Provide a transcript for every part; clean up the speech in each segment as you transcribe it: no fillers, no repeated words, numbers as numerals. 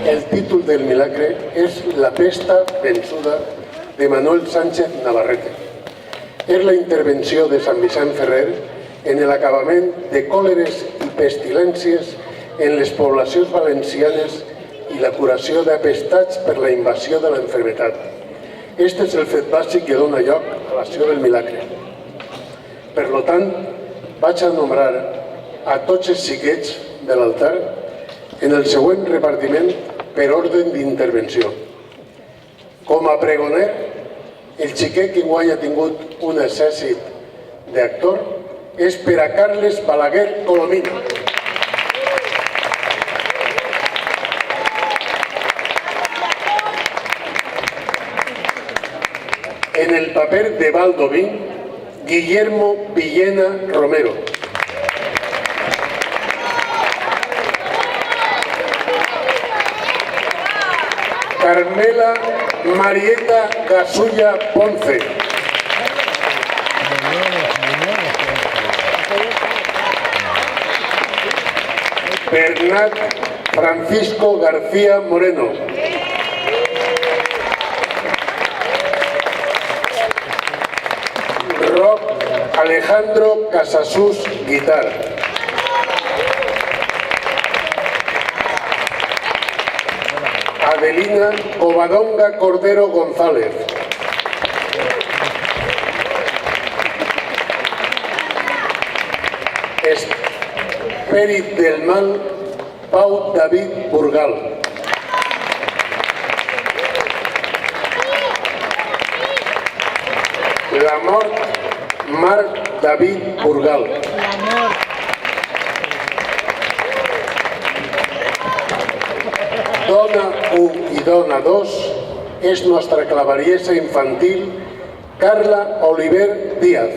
El títol del milagre és La pesta vençuda de Manuel Sánchez Navarrete. És la intervenció de Sant Vicent Ferrer en l'acabament de còleres i pestilències en les poblacions valencianes i la curació d'apestats per la invasió de l'enfermetat. Este és el fet bàsic que dona lloc a l'acció del milagre. Per tant, vaig a nombrar a tots els xiquets de l'altar en el següent repartiment per ordre d'intervenció. Com a pregoner, el xiquet que enguany ha tingut un exèrcit d'actor és per a Carles Balaguer Colomina. En el paper de Baldoví, Guillermo Villena Romero. Carmela Marieta Gasulla Ponce. Bernat Francisco García Moreno. Roc Alejandro Casasus Guitar. Adelina Covadonga Cordero González. Espèrit del Mal Pau David Burgal. La mort Marc David Burgal. Dona 1 i Dona 2 és nostra clavariesa infantil Carla Oliver Díaz.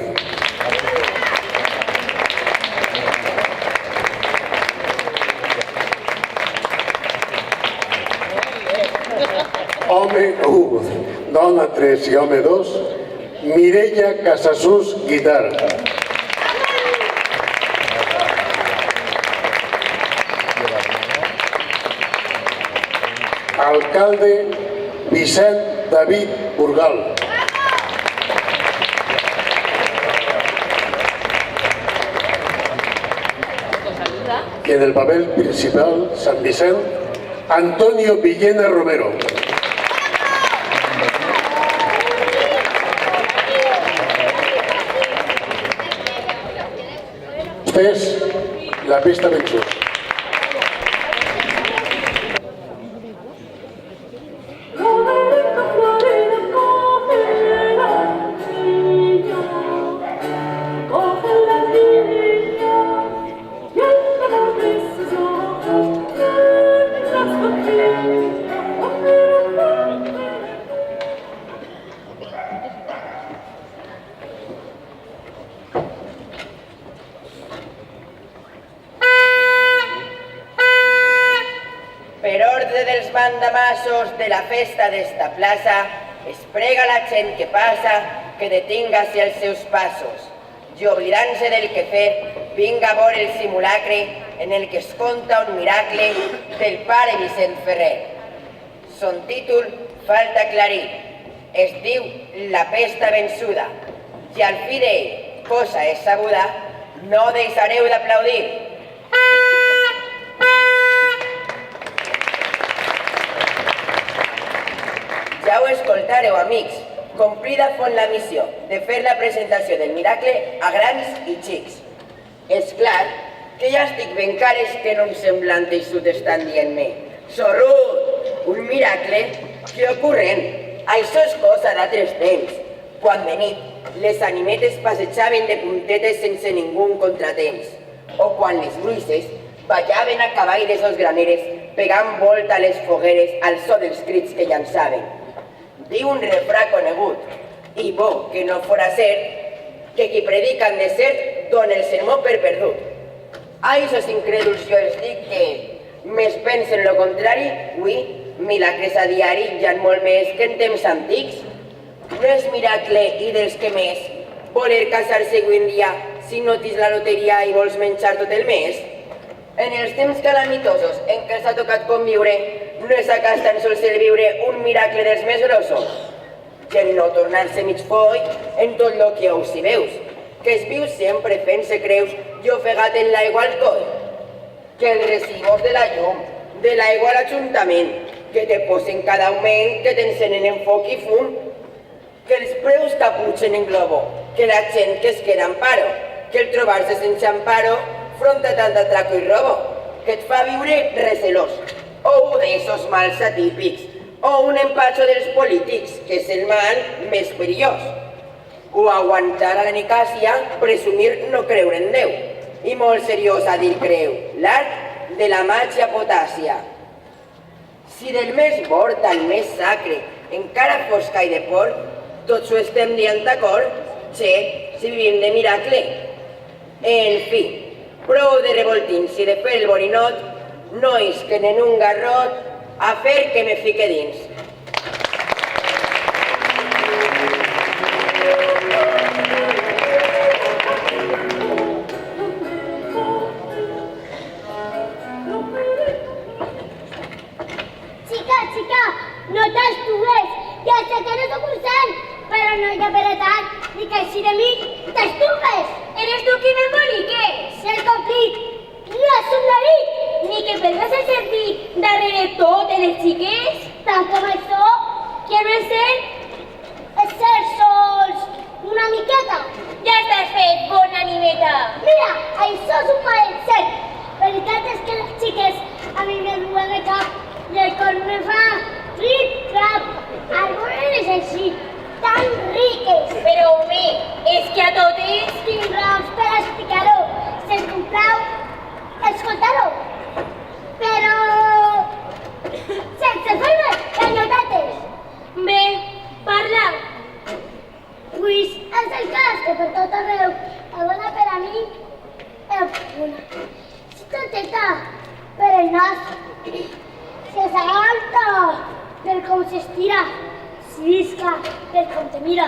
Home 1, Dona 3 i Home 2, Mireia Casasus Guitar. Alcalde Vicent David Burgal. Y en el papel principal, San Vicent, Antonio Villena Romero. Esta es la pesta vençuda. Per ordre dels mandamassos de la festa d'esta plaça, es prega a la gent que passa que detinga-se els seus passos i oblidant-se del que fer, vinga a veure el simulacre en el que es conta un miracle del pare Vicent Ferrer. Son títol falta aclarir. Es diu La pesta vençuda i al fi d'ell, cosa és sabuda, no deixareu d'aplaudir. Ja ho escoltareu, amics. Complida font la missió de fer la presentació del miracle a grans i xics. És clar que ja estic ben cares que no em semblant això t'estan dient-me. Sorrut, un miracle? Que ocurrent? Això és cosa d'altres temps, quan de nit les animetes passejaven de puntetes sense ningú contratemps, o quan les bruixes ballaven a cavall de sos graneres pegant volta a les fogueres al so dels crits que llançaven. Diu un refrà conegut, i bo que no fora cert, que qui predica en desert dona el sermó per perdut. A ixos incrèduls jo els dic que més pensen lo contrari, ui, milagres a diari ja han molt més que en temps antics. No és miracle i dels que més voler casar-se avui en dia si no tens la loteria i vols menjar tot el mes. En els temps calamitosos en què s'ha tocat conviure, no és acas tan sols el viure un miracle dels més grossos. Que el no tornar-se mig foll en tot lo que ous i veus, que es viu sempre fent-se creus i ofegat en l'aigua al coll. Que els recibos de la llum, de l'aigua a l'Ajuntament, que te posen cada augment, que t'encenen en foc i fum, que els preus t'aputxen en globo, que la gent que es queda en paro, que el trobar-se sense amparo front a tant atraco i robo, que et fa viure recelós, o un d'esos mals atípics, o un empatxo dels polítics, que és el mal més perillós. O aguantar a la nicàsia, presumir no creure en Déu, i molt seriós a dir creu, l'art de la màgia potàcia. Si del més bord al més sacre, encara fosca i de por, tots ho estem dient d'acord, che, si vivim de miracle. En fi, prou de revoltins i de fer el borinot, no isquen en un garrot a fer que me fique dins. Chica, no t'estuves, ja sé que no sóc un sant, però no hi ha per tant, ni que així de mi t'estuves. Eres tu qui m'emboliques. Ser complit, no és un marit, ni que perdes el sentit darrere totes les xiques. Tant com això, que no és ser sols una miqueta. Ja estàs fet, bona animeta. Mira, això és un malencert. La veritat és que les xiques a mi me duen de cap i el cor me fa trip-trap. Algunes així, tan riques. Però, home, és que a totes tinc raons per explicar-ho. Si us complau, escoltar-ho. Però sense fer-me ganyotetes. Bé, parla. Pues és el cas que per tot arreu la dona per a mi és una. Si tonteta per el nas, si s'agalta per com s'estira, si visca per com te mira,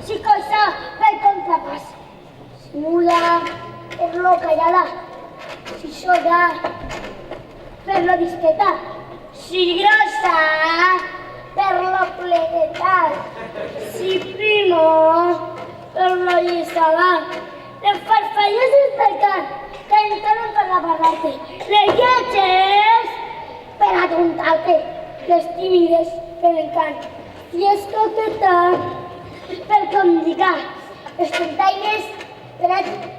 si coixa per com trapàs, si muda per lo callada, si sola per lo discreta, si grossa per lo pleguetat, si primo per lo llisada, les farfallosos del cant, que entonen per la parlar-te, les lletges per atontar-te, les tímides per l'encant, i és coqueta per condicar, les tontaines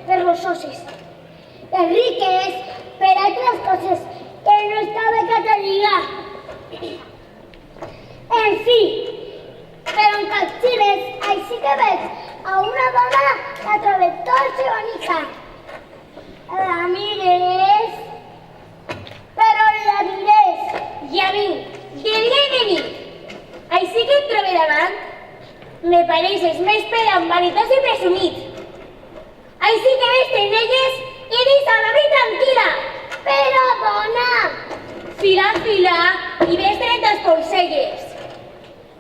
per los osses, les riques per altres coses que no estava a lligar. En fi, però en captives, així que veig a una dona que troba dolça i bonica. La mires, però la mires. I a mi, de dia i de nit. Així que et trobo davant, me pareixes més pedant, vanitós i presumit. Així que vés-te'n d'elles i deixa'm a mi tranquil·la. Però, dona! Fila, i vés-te'n te'ls conselles.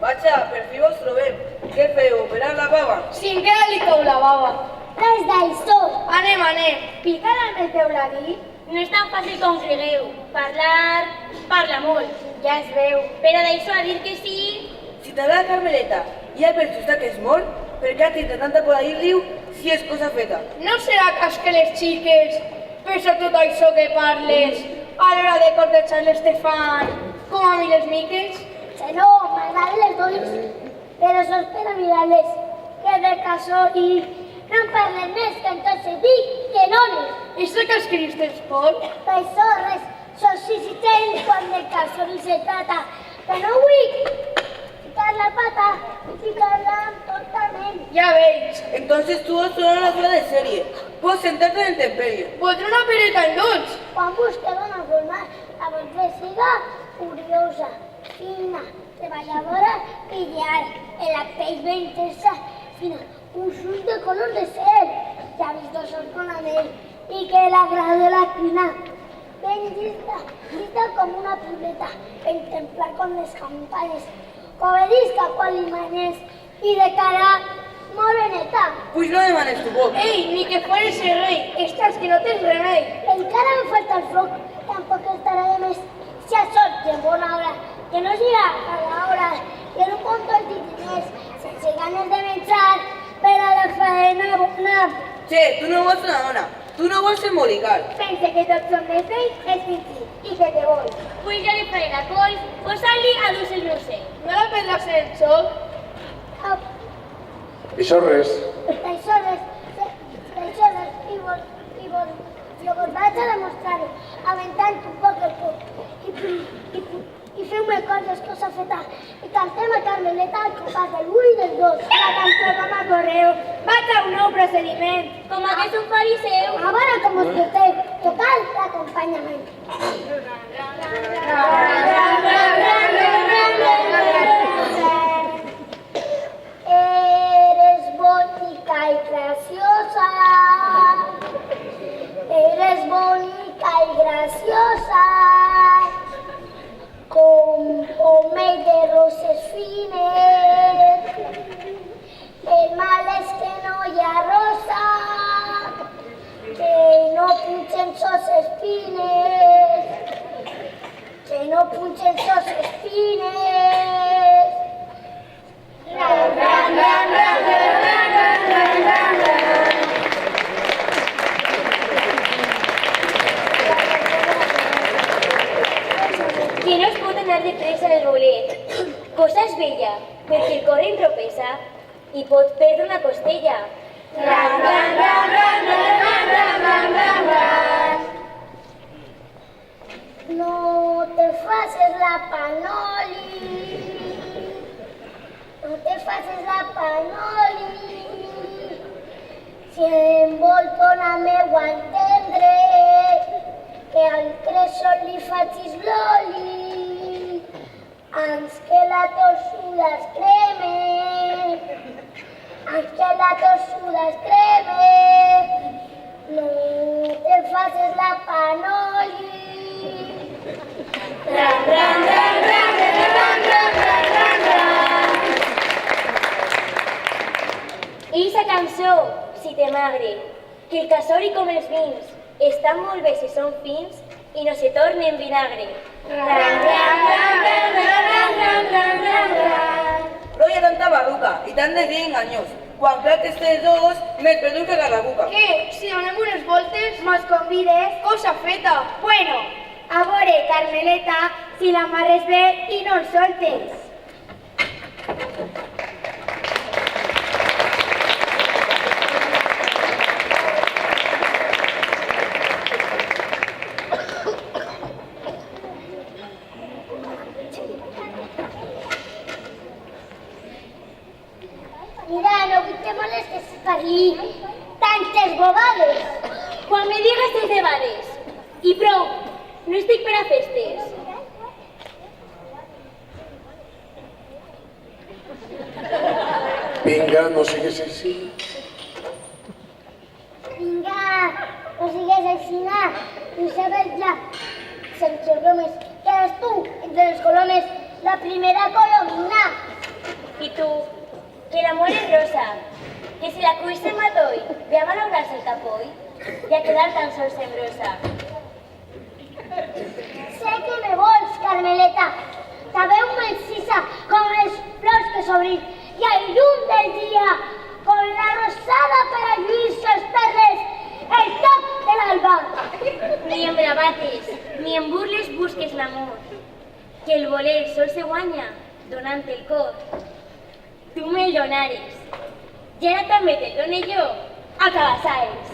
Vaja, per fi vos trobem. Què feu, operar la baba? Si encara li cau la baba. Res d'això. Anem. Picada amb el teu larí. No és tan fàcil com cregueu. Parla molt, ja es veu. Però d'això a dir que sí... Si t'agrada la Carmeleta i el perxusta que és molt, per què has tingut tanta por a dir-li-ho si és cosa feta? No serà cas que les xiques, per ser tot això que parles, a l'hora de cortejar-les te fan com a mi les miques? Que no, m'agraden les dones, però sols per a mirar-les. Que de casó i no em parlen més que entonces dic que dones. És de cas que dius tens por? Per això res, sos insistent quan de casó ni se trata. Que no vull ficar la pata y ficarla totalment. Ya veis. Entonces tú vas a la fuera de serie. Puedes sentarte en el temperio. Voldré una pereta en dos. Quan busqueu una forma, la vostra siga curiosa, fina, treballadora i lleal, en la pell ben tersa, fina, uns ulls de color de cel, llavis d'ossos con anell, i que l'agrade la cuina. ben llista com una pileta, ben templar com les campanes, que obedisca quan li manes i de cara molt beneta. Pues no demanes tu boc. Ei, ni que fueres el rey, estàs que no tens remei. Encara me falta el foc, tampoc estarà de més. Si a sort de bona hora, que no siga a l'hora, que no compto els diners, sense ganes de menjar, per a la faena bona. Che, tu no vols una dona, tu no vols embolicar. Pense que tots som de feix, és fingir, i que te vol. Pues ja li faré la coll, posant-li a dus el meu seny. No la prendràs en el xoc? I això res. D'això jo vos vaig a demostrar-ho, aventant un poc el cop. I feu-me coses que s'ha feta. I cantem a Carmeleta al compàs del 1 i del 2. La cançó com a correu. Vaig a un nou procediment. Com que és un fariseu. A veure com us porteu. Total, l'acompanyament. Eres bonita y graciosa. Eres bonita y graciosa, con pomell de roses fines. El mal es que no hi ha rosa, que no punxen sos espines, que no punxen sos espines. Ran, ran, ran, ran, ran, ran, ran, ran, ran. Que no es pot anar de pressa en el bolet. Cosa és bella, perquè el corre entropessa i pot perdre una costella. Ran, ran, ran, ran, ran, ran, ran, ran, ran. No te faces la panoli, no te faces la panoli. Si em vol donar meu entendre, que al creixol li facis l'oli, ans que la tossuda es creme, ans que la tossuda es creme, no te faces la panoli. Ran, ran, ran, ran, ran, ran, ran, ran, ran. I sa cançó, si te magre, que el casori com els vins, estan molt bé si són fins i no se tornen vinagre. Ran, ran, ran, ran, ran, ran, ran, ran, ran. No hi ha tanta barruca i tant de dir enganyós. Quan plaques té dos, més perdut que la cuca. Què? Si donem unes voltes, Mos convides? cosa feta. Bueno, a veure, Carmeleta, si l'amarres bé i no el soltes. Mira, no vull que molestes per dir tantes bobades. Quan me digues tes debades. I prou, no estic per a festes. Vinga, no siguis així. Vinga, no sigues aixina. No sabes ja, sense bromes, que eres tu, entre les colomes, la primera colomina. I tu, que l'amor és rosa, que si la cuis en matoll, ve a malaurar-se el capoll i a quedar tan sols en brossa. Sé que me vols, Carmeleta. Sabeu mancissa com les flors que s'obrin i al llum del dia, com la rosada per a lluir sos perles, el toc de l'alba. Ni en bravates, ni en burles busques l'amor, que el voler sol se guanya donant el cor. Tu me'l donares, i ara també te'l done jo a Cabassaes.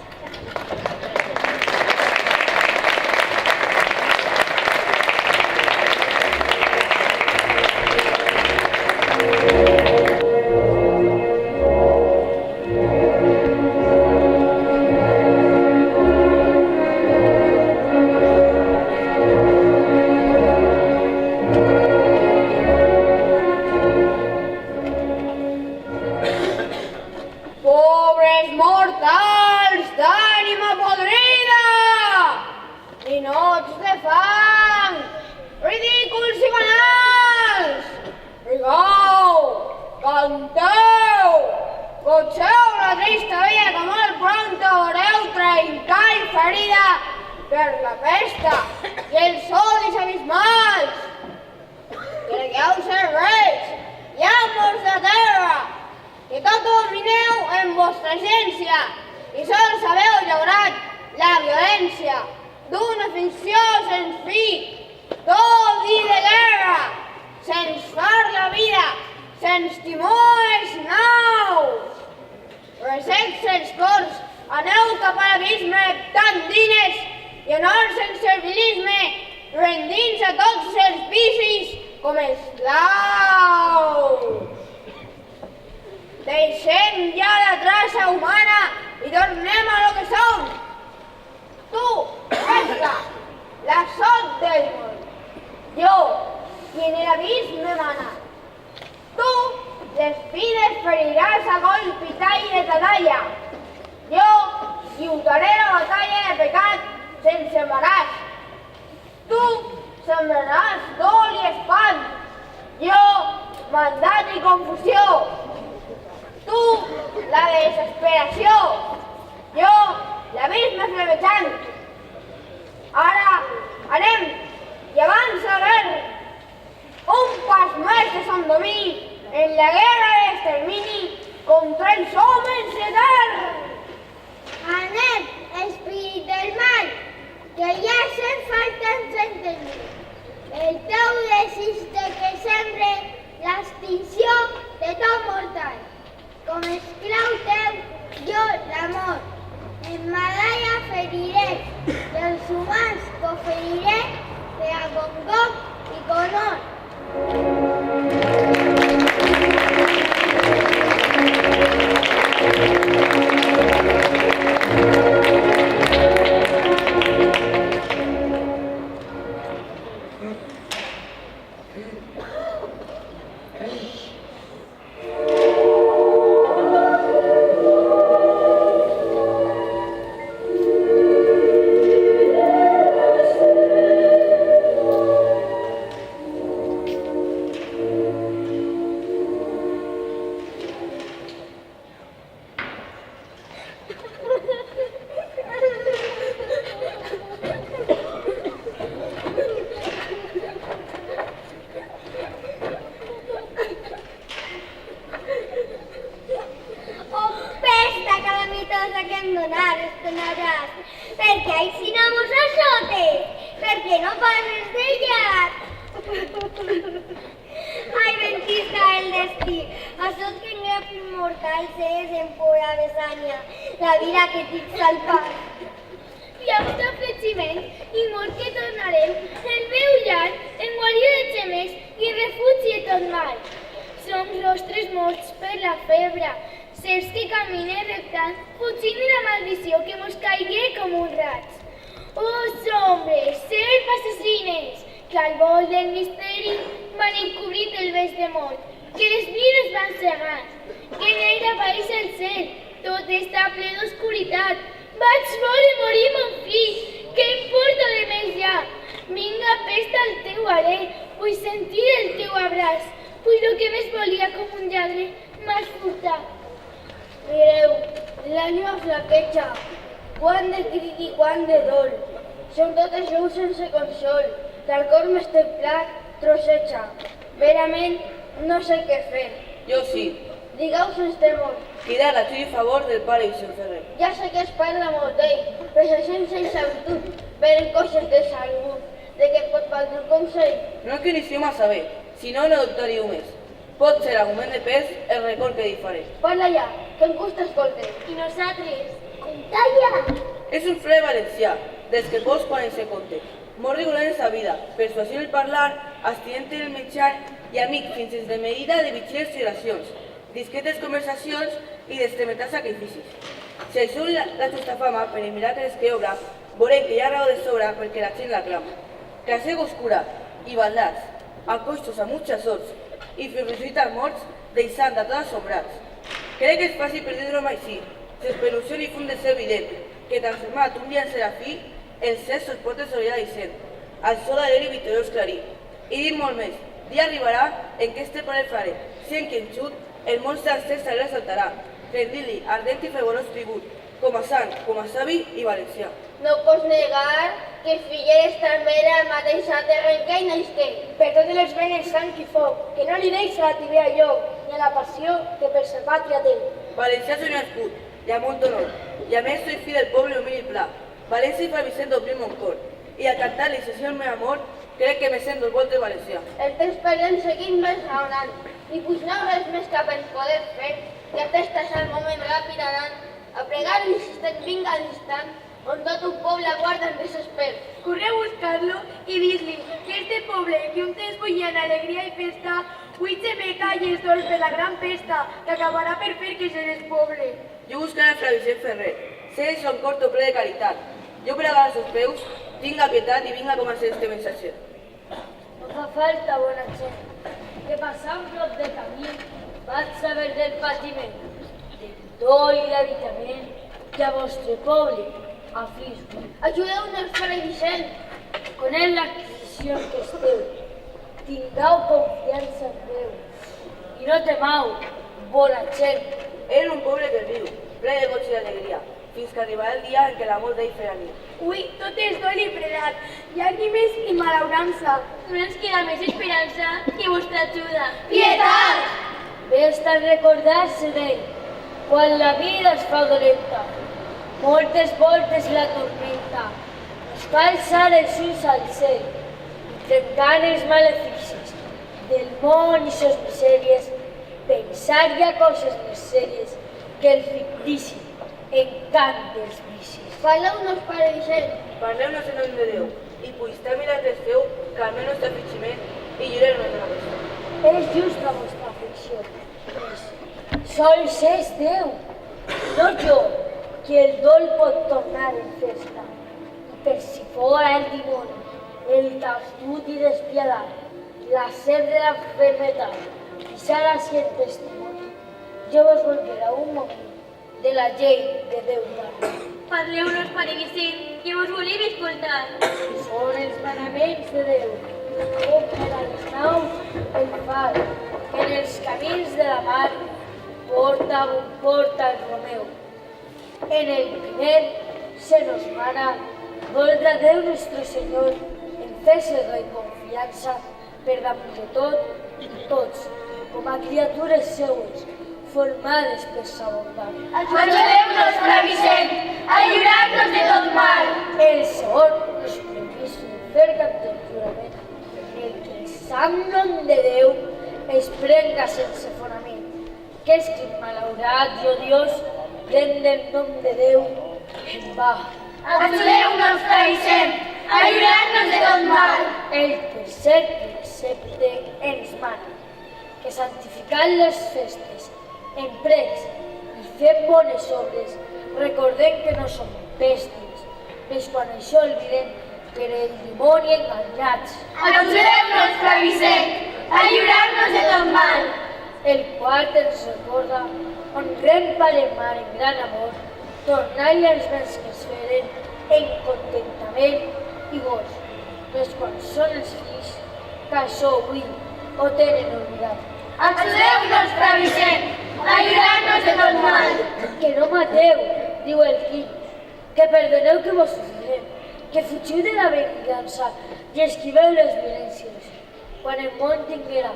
Pobres mortals d'ànima Canteu! Cotxeu la trista via que molt pronto veureu trencar i ferida per la pesta i els odis abismals. Cregueu ser reis i amos de terra, que tot domineu en vostra essència i sols haveu llaurat la violència d'una ficció sense fi, d'odi de guerra, sense far la vida, sense timors naus. Ressecs els cors, aneu cap a l'abisme tan dines i honor sense servilisme, rendint a tots els vicis com esclaus. Deixem ja la traça humana i tornem a lo que som. Tu, Pesca, la sot del món. Jo, qui en l'abisme mana. Tu, les vides feriràs a golp i tall de tatalla. Jo, lluitaré la batalla de pecat sense embaràs. Tu, sembraràs dol i espant. Jo, mandat i confusió. Tu, la desesperació. Jo, l'abisme flevejant. Ara, anem, i abans a veure, un pas més de son domini en la guerra d'extermini contra els homes de terra. Anem, espírit del mal, que ja se'n falta ens entenir. El teu desig que sembre l'extinció de tot mortal. Com esclau teu, jo l'amor. En medalla feriré, i els humans que oferiré per a Gongok i Conor. Perquè així no vos assotes, perquè no passes de llarg. Ai, ventisca el destí, això que en gran immortal és en pura besanya, la vida que tinc salvat. Hi ha un afligiment i mort que tornareu, el meu llar, en guarió de gemes i refugi de tot mal. Som rostres morts per la febre, sers que caminen reptant, fugint de la maldició que mos caigué com un raig. Oh, sombres, serps assassines, que al vol del misteri van encobrir el bes de mort, que les vides van cegant, que negra país el cel, tot està ple d'oscuritat. Vaig voler morir mon fill, què em porta de més ja? Vinga, pesta al teu alè, vull sentir el teu abraç, vull lo que més volia com un lladre m'has furtat. Mireu, l'ànima flaqueja, quant de crit i quant de dol. Som totes llums sense consol, que el cor més templat trosseja. Verament, no sé què fer. Jo sí. Digueu sense temor. Cridar a tu i favor del pare i seu ferrer. Ja sé que es parla molt d'ell, però sense sabitud, venen coses de salut, de què pot valdre un consell. No que inicieu a saber, si no, no dubtaríeu més. Pot ser argument de pes el record que hi faré. Parla ja, que em costa escoltar. I nosaltres? Contalla! És un fre valencià, dels que pots quan se conte. Molt regular en sa vida, persuasió en el parlar, astient en el menjar i amic fins de medida de vitxers i oracions, discretes conversacions i d'extrementats sacrificis. Si això la justa fama per els miracles que obra, veurem que hi ha raó de sobra perquè la gent l'aclama. Que assego oscura i baldats, acostos a muchas sorts i resucitar morts deixant a tots assombrats. Crec que és fàcil per dir-ho així, s'espelució i fund de ser evident, que transformat un dia en serafí, el cel sosporta soledat i sent, al sol alegre i victoriós clarí. I dir molt més, dia arribarà en què este parer faré, sent que enxut El món sencer se l'exaltarà, rendir-li ardent i fervorós tribut, com a sant, com a savi i valencià. No pots negar que Figueres també era el mateix terreny que ell naixé. Per totes les venes sang i foc, que no li deixa la tibia lloc, ni a la passió que per sa pàtria té. Valencià soy un escut, i amb molt honor, i a més soy fill del poble humil i pla. València i fa Vicent d'obrir mon cor, i al cantar-li sessió el meu amor, crec que me sento el vol de Valencià. El temps perdem seguint més raonant, i puix no res més que per poder fer, que atestes al moment ràpid anant, a pregar l'insistent vinga a l'instant, on tot un poble aguarda en desesper. Corre a buscar-lo i dir-li que este poble que un temps bullia en alegria i festa, avui se me calles dolç per la gran pesta que acabarà per fer que se despoble. Jo buscaré a Fra Vicent Ferrer, sé que son corto ple de caritat. Jo per agarrar els seus peus, tinga pietat i vinga a començar este missatger. No fa falta, bona gent, que passant prop de camí vaig saber del patiment, del dol i l'habitament que a vostre poble aflisco. Ajudeu-nos, Pare Vicent. Conec l'adquisició que esteu, tingueu confiança en Déu i no temau, bona gent. Era un poble que riu, ple de goig i d'alegria, fins que arribarà el dia en què l'amor d'ell farà nit. Avui tot és dol i fredat, llàgrimes i malaurança. No ens queda més esperança que vostra ajuda. Pietat! Bé està recordar-se d'ell, quan la vida es fa dolenta, moltes voltes la tormenta, es fa alçar els ulls al cel, i trencant els maleficis del món i ses misèries, pensar hi ha coses més sèries que el fictici encant dels vicis. Parleu-nos, Pare Vicent. Parleu-nos en nom de Déu, i puixtar miracles feu, calmeu nostre afligiment i lliureu-nos de la pesta. És just la vostra aflicció, sols és Déu, no jo, qui el dol pot tornar en festa. I per si fora el dimoni, el castut i despiadat, la set de la fermetat, i serà si el testimoni, jo vos volverà un moment de la llei de Déu parlar. Parleu-nos, Pare Vicent, que vos volem escoltar. Són els manaments de Déu, com per a les naus el far, que en els camins de la mar porta on porta el Romeu. En el primer se nos mana, voldrá Déu nuestro Señor, en fer-se rei confiança per damunt de tot i tots, com a criatures seues, formades per sa bondat. Ajudeu-nos, Pare Vicent, a lliurar-nos de tot mal. El segon és previst fer cap del jurament, el que el sant nom de Déu es prenga sense fonament, que és qui malaurat i odiós pren del nom de Déu en va. Ajudeu-nos, Pare Vicent, a lliurar-nos de tot mal. El tercer precepte ens mana, que santificant les festes, en precs i fent bones obres, recordem que no som bèsties, més quan això olvidem per el dimoni enganyats. Ajudeu-nos, Pare Vicent, a lliurar-nos de tot mal. El quart ens recorda, honrem pare i mare en gran amor, tornar-li els béns que es feren en contentament i gos, més quan són els fills que això avui ho tenen oblidat. Ajudeu-nos, Pare Vicent, a lliurar-nos de tot mal. Que no mateu, diu el fill, que perdoneu que vos ofendrem, que fugiu de la venjança i esquiveu les violències, quan el món tinguera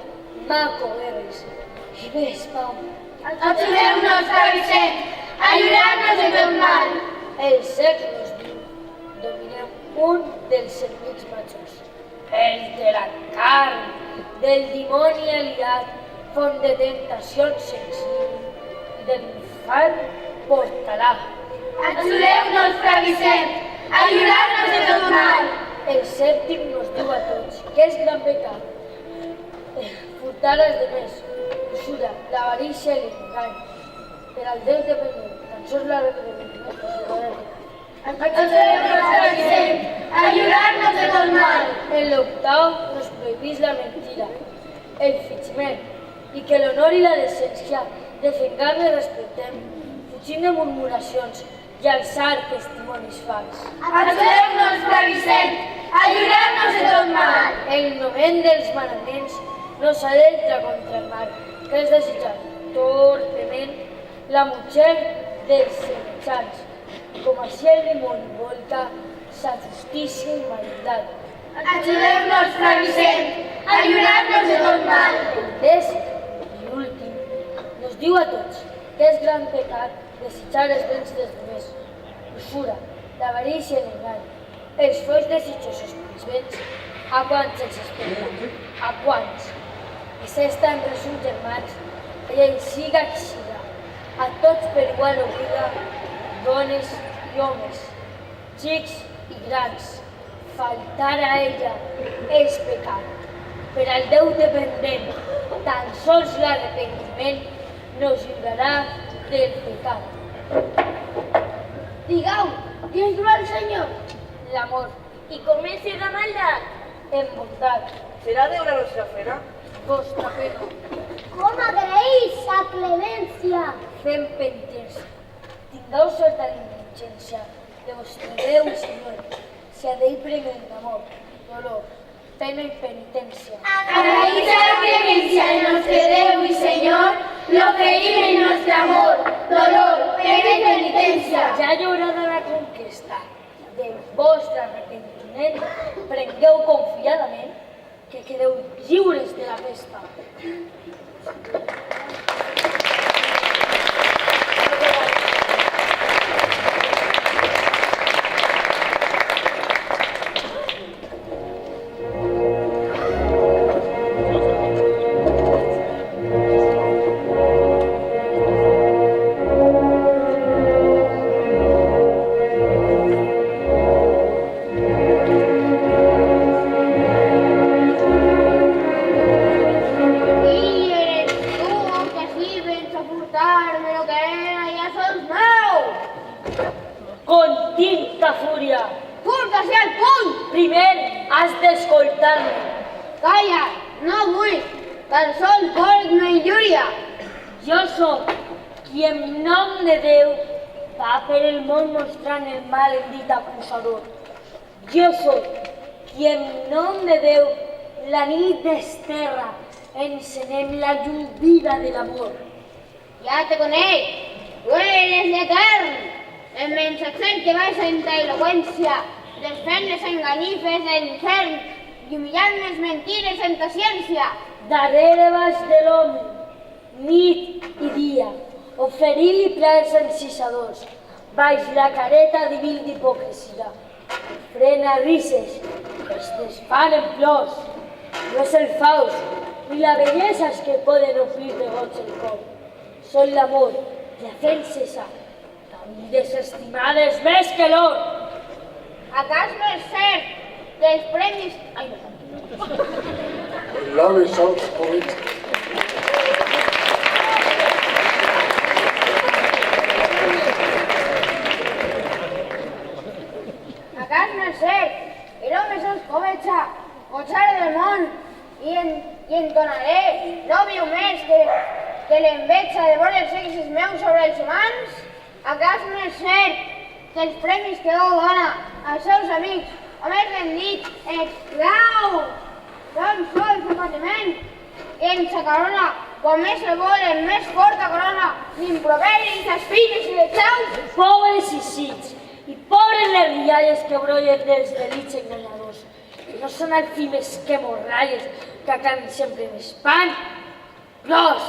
maco guerres i més pau. Ajudeu-nos, Pare Vicent, a lliurar-nos de tot mal. El segle nos diu, dominem un dels enemics majors, el de la carn, del dimoni aliat, font de tentacions sensible, i de l'infant portarà. Ajudeu-nos, Pare Vicent, a lliurar-nos de tot mal. El sèptim nos diu a tots que és gran pecat, furtar als demés, usura, l'avarícia i l'engany. Per al Déu de menor, tan sols la representant possible. Ajudeu-nos, Pare Vicent, a lliurar-nos de tot mal. En l'octau nos prohibís la mentira, el fingiment, i que l'honor i la decència defengam i respectem, fugint de murmuracions i alçar testimonis fals. Ajudeu-nos, Pare Vicent, a lliurar-nos de tot mal. El moment dels manaments no s'adentra contra el mal, que és desitjat, torpement la mujer dels semejants, com així el dimoni volta sa justícia i maldad. Ajudeu-nos, Fra Vicent, a lliurar-nos de tot mal. El dècim i últim nos diu a tots que és gran pecat desitjar els béns dels demés, l'usura, l'avarícia i l'engany, els folls desitjosos pels béns, a quants els espera, a quants. I s'esta en resum, germans, que ell siga qui siga, a tots per igual obliga, dones i homes, xics i grans, faltar a ella és pecat. Per al Déu dependent, tan sols l'arrepentiment nos lliurarà del pecat. Digueu, qui ens durà el Senyor? L'amor, I com és la maldat? en bondat, ¿Será de una nuestra pena? vostra pena, Com agraeix sa clemència. fem penitència. Tingueu certa indulgència de vostre Déu i Senyor, si a d'ell premien d'amor, dolor, pena i penitència. Agraïts a la clemencia de nostre Déu i Senyor, l'oferim el nostre amor, dolor, pena i penitència. Ja llaurada la conquesta del vostre arrepentiment, prengueu confiadament que quedeu lliures de la pesta. I eres tu que sí vens a portar-me lo que era ja sols meu. Continta fúria! Furta-se al puny! Primer has d'escoltar-me. Calla, no vull, tan sols vols una injúria. Jo sóc qui en nom de Déu va per el món mostrant el mal en dit acusador. Jo sóc qui en nom de Déu la nit desterra, encenem la llum viva de l'amor. Ja te conec, tu eres l'Etern, el mensatger que va sentar eloqüència, desfent les enganyifes de l'infern i humillant les mentires en ta ciència. Darrere baix de l'home, nit i dia, oferir-li plans encisadors, baix la careta divil d'hipocresia. Frena risses, es desfan en plors. No és el faust, ni la bellesa els que poden omplir de goig el cor. Són l'amor, la fent cessar, tan desestimades més que l'or. Acas no és cert que els premis... Ai, no. L'home sols poets. Acas no és cert, el home sols coveja, gotxar del món, i en donaré, no viu més que l'enveja de veure els sexes meus sobre els humans? Acas no és cert que els premis que Déu dona als seus amics o més ben dit, esclaus, són sols un patiment i en sa corona, quan més el volen, més forta corona, l'improverin, les filles i les xaus. Pobres i cits, i pobres les rialles que brollen dels delits enganyadors, que no són alfimes que morralles, que acaben sempre en espant. Plors!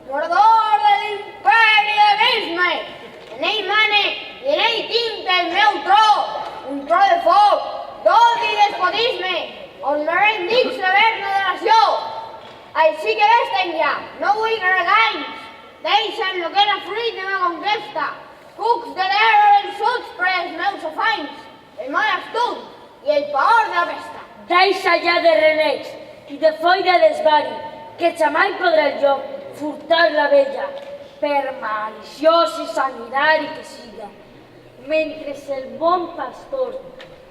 Mordor de l'imperi de Bisme, en ell mane i en ell tinc el meu tro, un tro de foc, d'odi i despotisme, on no rendics l'haver-ne de nació. Així que vés-te'n ja, no vull reganys, deixa'm lo que era fruit de ma conquesta, cucs de l'era vençuts per els meus afanys, el mal astut i el paor de la pesta. Deixa ja de renecs i de foll de desvari, que jamai podrà el lloc furtar la vella, per maliciós i sanguinari que siga, mentre el bon pastor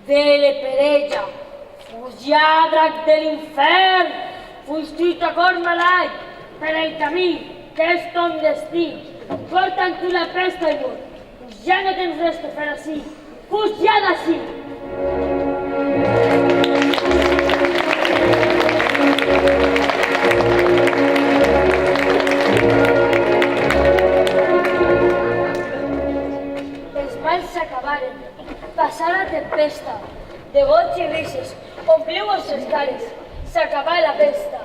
vele per ella, fuig lladre de l'infern, fuig trit a cor malalt, per el camí que és ton destí, porta'n tu la pesta i mort, pues ja no tens res que fer ací, fuig ja d'ací. Thank you. calmaren. Passà la tempesta. De goig i rises, ompliu vostres cares. S'acabà la pesta.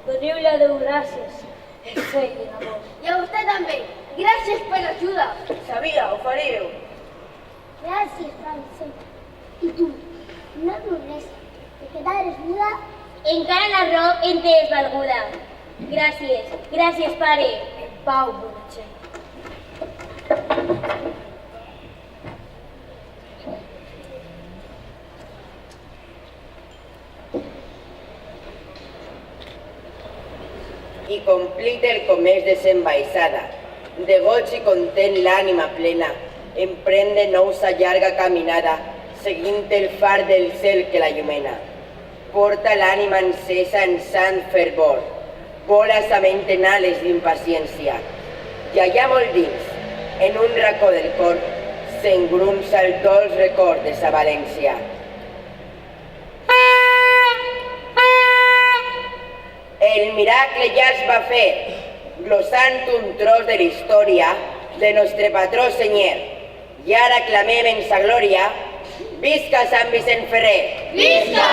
Doniu-li a Déu gràcies. El fei de l'amor. I a vostè també. Gràcies per l'ajuda. Sabia, ho faríeu. Gràcies, Francesc. I tu, no tornes, te quedares muda? Encara la raó en té desvalguda. Gràcies, gràcies, pare. En pau, Bonatxell. I complit el comès desembaixada, de goig i content l'ànima plena, emprèn de nou sa llarga caminada, seguint el far del cel que la llumena. Porta l'ànima encesa en sant fervor, vola sa ment en ales d'impaciència, i allà molt dins, en un racó del cor, s'engrumsa el dolç record de sa València. El miracle ja es va fer, glosant un tros de la història de nostre patró senyer. I ara clamem en sa glòria, visca Sant Vicent Ferrer! Visca!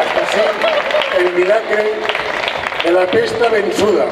Hasta así el milagre de la pesta vençuda.